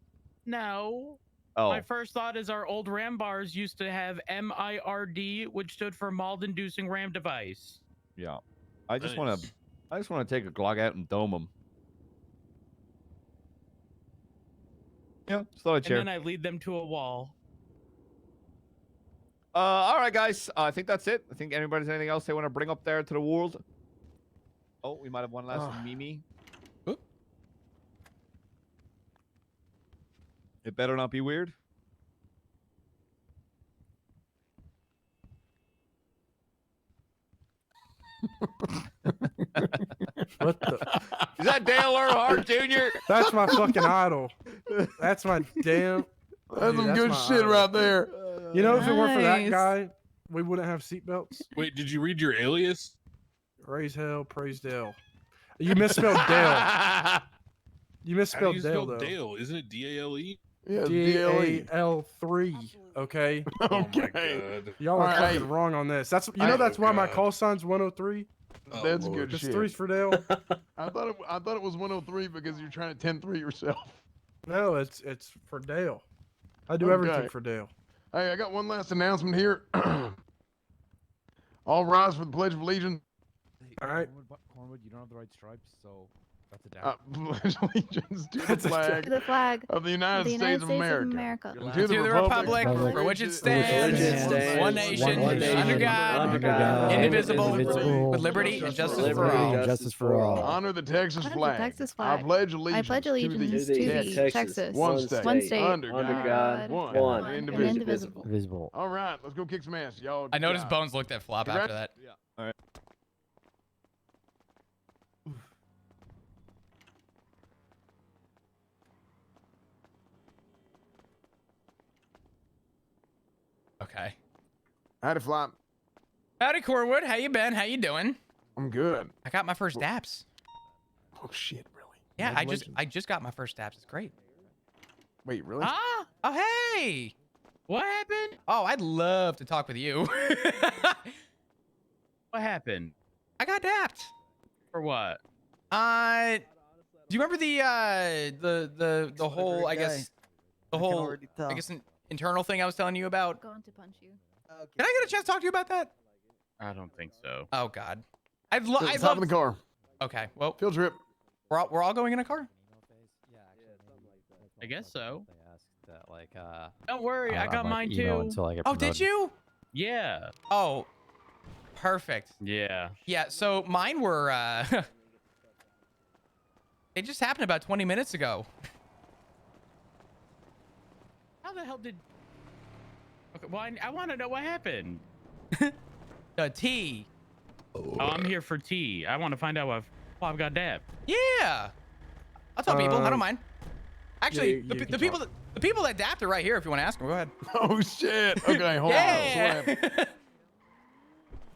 No. Oh, My first thought is our old RAM bars used to have MIRD, which stood for Mald-Inducing RAM Device. yeah. I just Nice. want to take a Glock out and dome him. Yeah, just thought I'd And share. then I lead them to a wall. All right, guys. I think that's it. I think anybody's anything else they want to bring up there to the world? Oh, we might have one last from Mimi. It better not be weird. What the? Is that Dale Earnhardt Jr.? That's my fucking idol. That's my damn. That's Dude, some that's good my shit idol. right there. You know, if it weren't for that Nice. guy, we wouldn't have seatbelts. Wait, did you read your alias? Praise hell, praise Dale. You misspelled Dale. You How do misspelled you Dale spell though. Dale? Isn't it D-A-L-E? Yeah, D-A-L-3. DLE. Okay. Oh my Okay. god. Y'all are Alright, fucking hey. wrong on this. That's I- that's why my God. call sign's 103. Oh, That's Lord. good This shit. 3's for Dale. I thought it was 103 because you're trying to 10-3 yourself. No, it's for Dale. I do everything Okay. for Dale. Hey, I got one last announcement here. All rise for the Pledge of Allegiance. All right. Cornwood, you don't have the right stripes, so that's a down. Pledge allegiance to the That's a flag To the flag of the United, of the States, United of States America. of America. And To the republic for which it stands, one nation, under God, indivisible, with liberty and justice for all. Justice for all. Honor the Texas Honor the flag. Texas I flag. pledge I allegiance, pledge allegiance to the to Texas, one state, one state, under God, one, and indivisible. indivisible. Visible. All right, let's go kick some ass, y'all. I noticed Bones looked at Flop after Congrats. that. Yeah. All right. Okay. Howdy, Flop. Howdy, Corwood. How you been? How you doing? I'm good. I got my first daps. Oh shit, really? Yeah, Congratulations. I just got my first daps. It's great. Wait, really? Ah, Oh, hey. what happened? Oh, I'd love to talk with you. What happened? I got dapped. For what? Do you remember the whole I guess internal thing I was telling you about? Going to punch you. Can I get a chance to talk to you about that? I don't think so. Oh God, I'd Top love of the car. Okay, well, Field trip. we're all going in a car. I guess so. They asked that, like, Don't worry, I got mine too. Oh, did you? Yeah. Oh, perfect. Yeah. Yeah. So mine were. It just happened about 20 minutes ago. How the hell did? Okay, well, I want to know what happened. The T. Oh, I'm here for tea. I want to find out what Flop got dabbed. Yeah. I'll tell people. I don't mind. Actually, yeah, the people that dapped are right here. If you want to ask them, go ahead. Oh shit. Okay, hold Yeah. on. So what happened?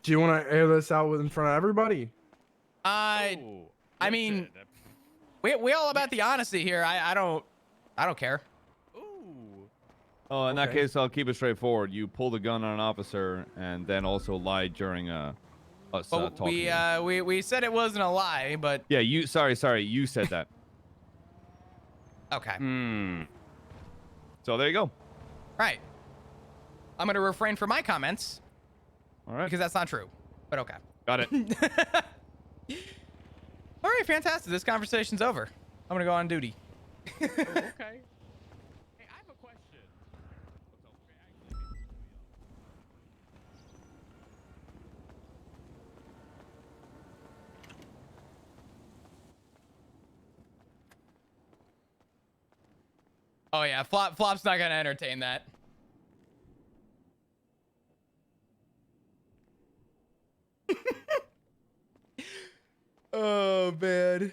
Do you want to air this out in front of everybody? I mean, we all about the honesty here. I don't care. Oh, in that case, I'll keep it straightforward. You pulled a gun on an officer and then also lied during us Well, talking. we said it wasn't a lie, but Yeah, you. Sorry, you said that. okay. So there you go. Right. I'm gonna refrain from my comments. All right. Because that's not true. But okay. Got it. All right, fantastic. This conversation's over. I'm gonna go on duty. Okay. Hey, I have a question. Oh yeah, Flop's not gonna entertain that. Oh man.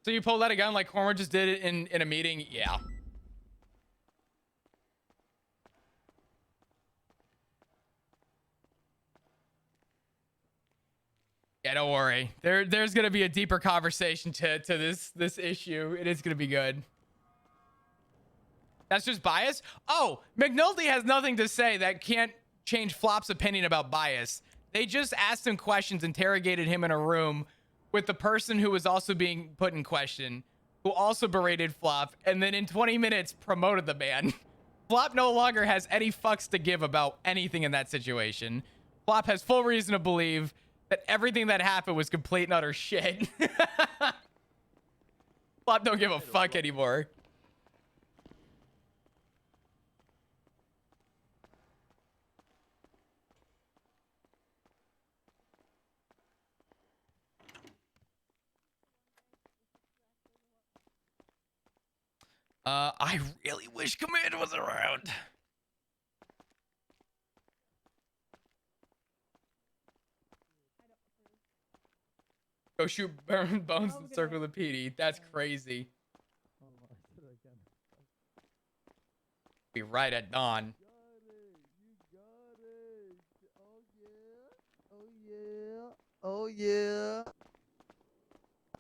So you pulled out a gun like Cormer just did it in a meeting? Yeah. Yeah, don't worry. There's gonna be a deeper conversation to this issue. It is gonna be good. That's just bias? Oh, McNulty has nothing to say that can't change Flop's opinion about bias. They just asked him questions, interrogated him in a room with the person who was also being put in question, who also berated Flop, and then in 20 minutes promoted the man. Flop no longer has any fucks to give about anything in that situation. Flop has full reason to believe that everything that happened was complete and utter shit. Flop don't give a fuck anymore. I really wish Command was around. Go shoot bones and circle the PD. That's crazy. Be right at dawn. Oh yeah.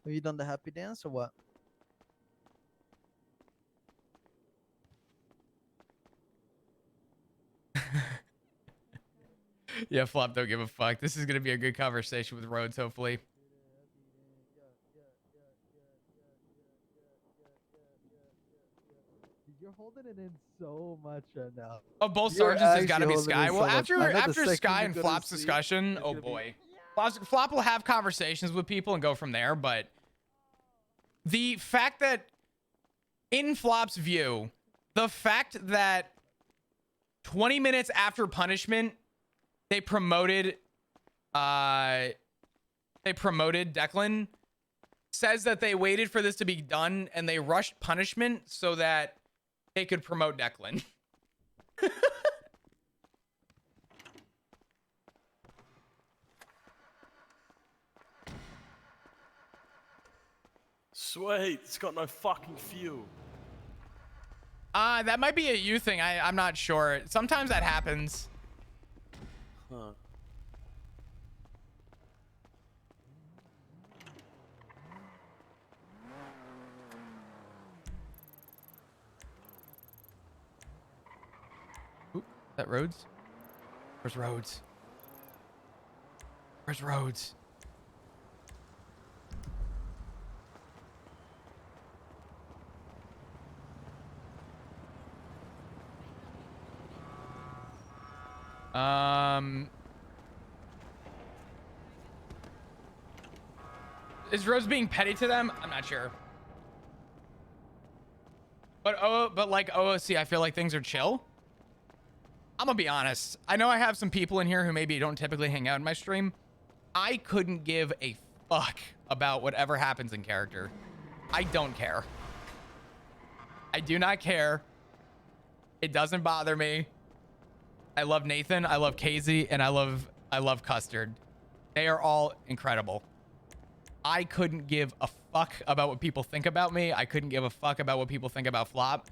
Have you done the happy dance or what? Yeah, Flop don't give a fuck. This is gonna be a good conversation with Rhodes, hopefully. You're holding it in so much right now. Oh, both You're sergeants has got to actually be holding Sky. it Well, so much. I know the after second Sky you and go to Flop's sleep, discussion, it's oh gonna be- boy. Flop will have conversations with people and go from there, but the fact that, in Flop's view, the fact that 20 minutes after punishment, they promoted Declan, says that they waited for this to be done and they rushed punishment so that they could promote Declan. Sweet, it's got no fucking fuel. That might be a you thing. I'm not sure. Sometimes that happens. Huh. that Rhodes? Where's Rhodes? Where's Rhodes? Is Rose being petty to them? I'm not sure. But like OOC, I feel like things are chill. I'm gonna be honest. I know I have some people in here who maybe don't typically hang out in my stream. I couldn't give a fuck about whatever happens in character. I don't care. I do not care. It doesn't bother me. I love Nathan, I love Casey, and I love Custard. They are all incredible. I couldn't give a fuck about what people think about me. I couldn't give a fuck about what people think about Flop.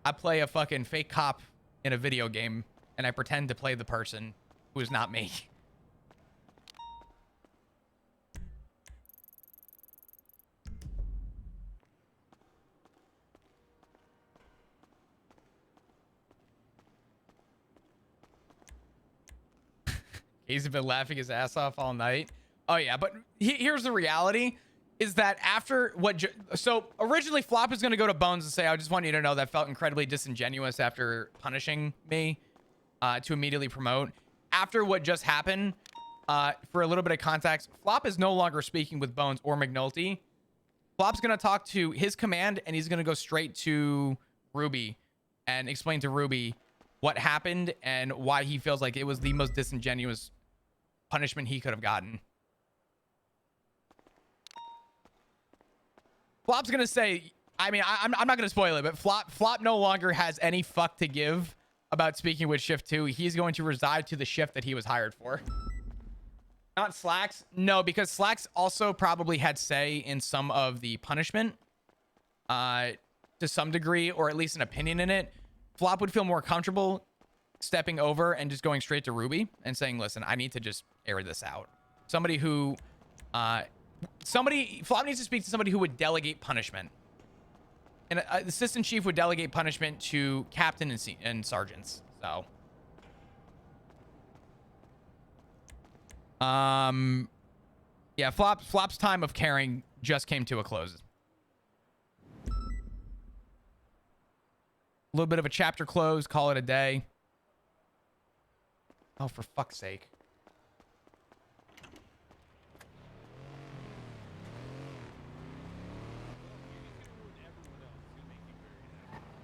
I play a fucking fake cop in a video game, and I pretend to play the person who is not me. He's been laughing his ass off all night. Oh yeah, but here's the reality is that after what so originally Flop is going to go to Bones and say, I just want you to know that felt incredibly disingenuous after punishing me to immediately promote. After what just happened, for a little bit of context, Flop is no longer speaking with Bones or McNulty. Flop's going to talk to his command, and he's going to go straight to Ruby and explain to Ruby what happened and why he feels like it was the most disingenuous punishment he could have gotten. Flop's gonna say, I mean, I'm not gonna spoil it, but Flop no longer has any fuck to give about speaking with Shift 2. He's going to reside to the shift that he was hired for. Not Slacks. No, because Slacks also probably had say in some of the punishment to some degree, or at least an opinion in it. Flop would feel more comfortable stepping over and just going straight to Ruby and saying, listen, I need to just air this out. Somebody who, Flop needs to speak to somebody who would delegate punishment. And an assistant chief would delegate punishment to captain and sergeants. So, yeah, Flop's time of caring just came to a close. A little bit of a chapter close, call it a day. Oh, for fuck's sake.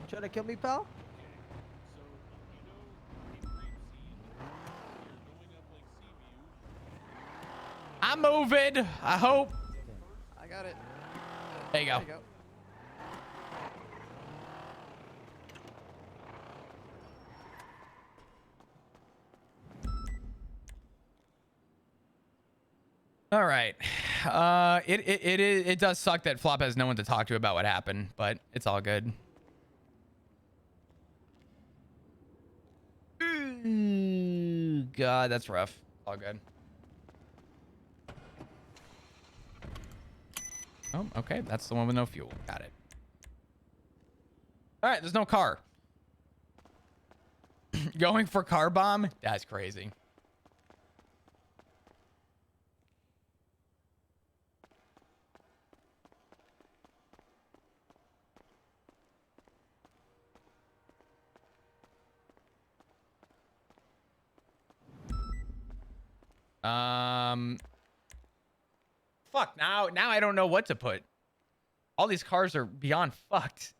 Trying to kill me, pal? I'm moving. I hope. I got it. There you go. There you go. All right. It does suck that Flop has no one to talk to about what happened, but it's all good. Ooh, God, that's rough. All good. Oh, okay. That's the one with no fuel. Got it. All right. There's no car. Going for car bomb? That's crazy. Fuck, now I don't know what to put. All these cars are beyond fucked.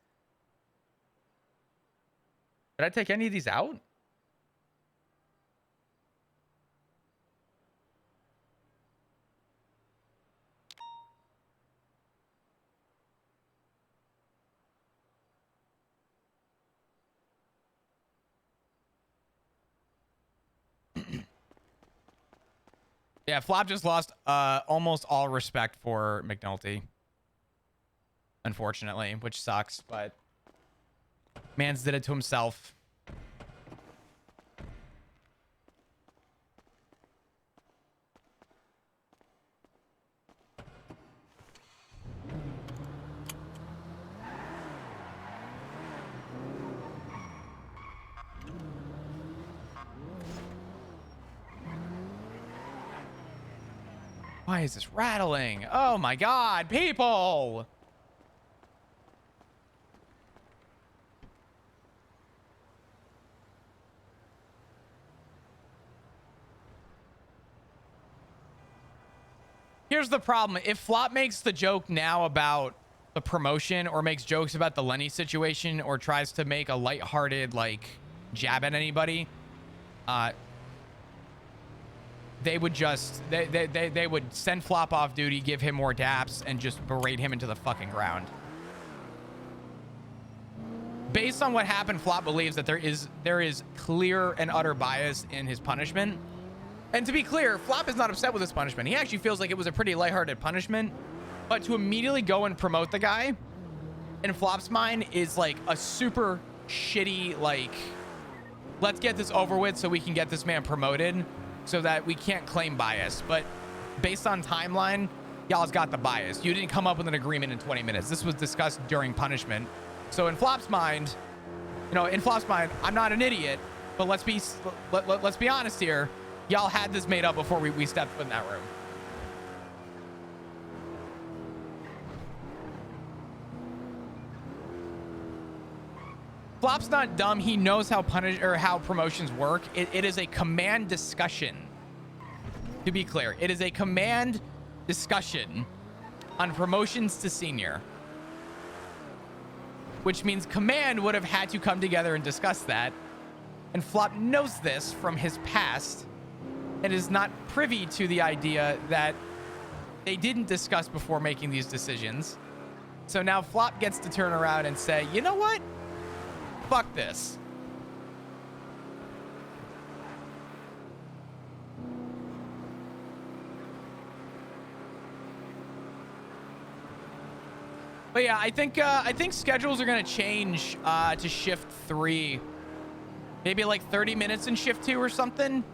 Did I take any of these out? Yeah, Flop just lost almost all respect for McNulty. Unfortunately, which sucks, but Mans did it to himself. Why is this rattling? Oh my God, people! Here's the problem. If Flop makes the joke now about the promotion or makes jokes about the Lenny situation or tries to make a lighthearted, like, jab at anybody, they would just, they would send Flop off duty, give him more daps, and just berate him into the fucking ground. Based on what happened, Flop believes that there is clear and utter bias in his punishment. And to be clear, Flop is not upset with his punishment. He actually feels like it was a pretty lighthearted punishment. But to immediately go and promote the guy, in Flop's mind, is like a super shitty, like, let's get this over with so we can get this man promoted so that we can't claim bias. But based on timeline, y'all's got the bias. You didn't come up with an agreement in 20 minutes. This was discussed during punishment. So in Flop's mind, I'm not an idiot, but let's be honest here. Y'all had this made up before we stepped foot in that room. Flop's not dumb. He knows how promotions work. It is a command discussion. To be clear, it is a command discussion on promotions to senior, which means command would have had to come together and discuss that. And Flop knows this from his past and is not privy to the idea that they didn't discuss before making these decisions. So now Flop gets to turn around and say, you know what? Fuck this. But yeah, I think schedules are gonna change to shift 3. Maybe like 30 minutes in shift 2 or something.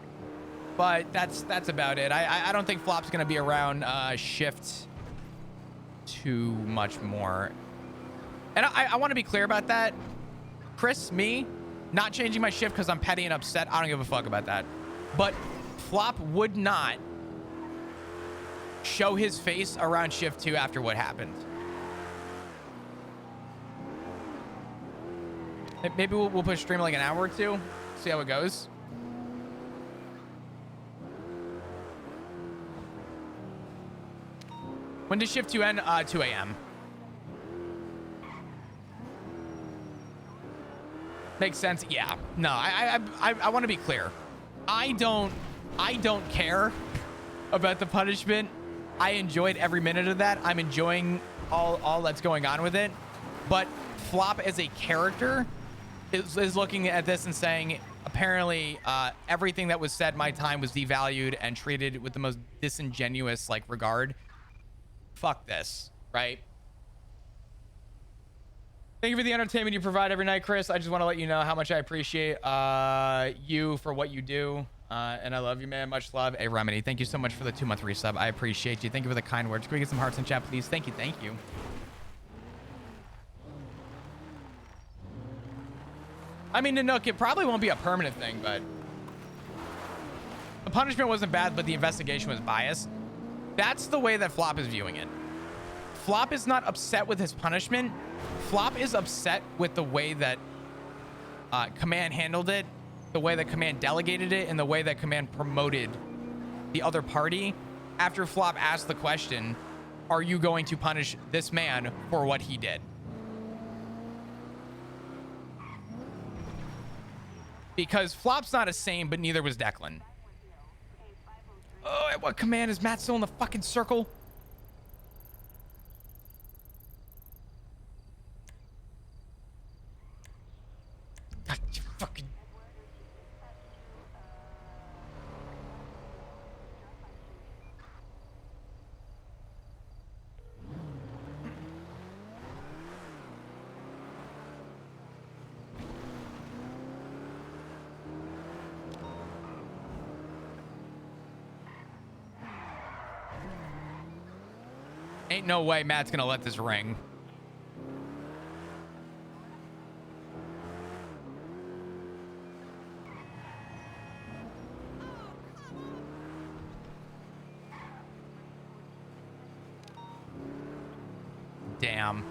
But that's about it. I don't think Flop's gonna be around shift too much more. And I want to be clear about that. Chris, me, not changing my shift because I'm petty and upset. I don't give a fuck about that. But Flop would not show his face around shift 2 after what happened. Maybe we'll push stream like an hour or two. See how it goes. When does shift 2 end? 2 a.m. Makes sense. Yeah. No, I want to be clear. I don't care about the punishment. I enjoyed every minute of that. I'm enjoying all that's going on with it. But Flop as a character is looking at this and saying, apparently, everything that was said my time was devalued and treated with the most disingenuous like regard. Fuck this, right? Thank you for the entertainment you provide every night, Chris. I just want to let you know how much I appreciate you for what you do. And I love you, man. Much love. Hey, Remedy, thank you so much for the 2-month resub. I appreciate you. Thank you for the kind words. Can we get some hearts in chat, please? Thank you. Thank you. I mean, Nanook, it probably won't be a permanent thing, but the punishment wasn't bad, but the investigation was biased. That's the way that Flop is viewing it. Flop is not upset with his punishment. Flop is upset with the way that Command handled it, the way that Command delegated it, and the way that Command promoted the other party after Flop asked the question, are you going to punish this man for what he did? Because Flop's not a sane, but neither was Declan. Oh, at what command is Matt still in the fucking circle? God, you fucking... Ain't no way Matt's gonna let this ring. Damn.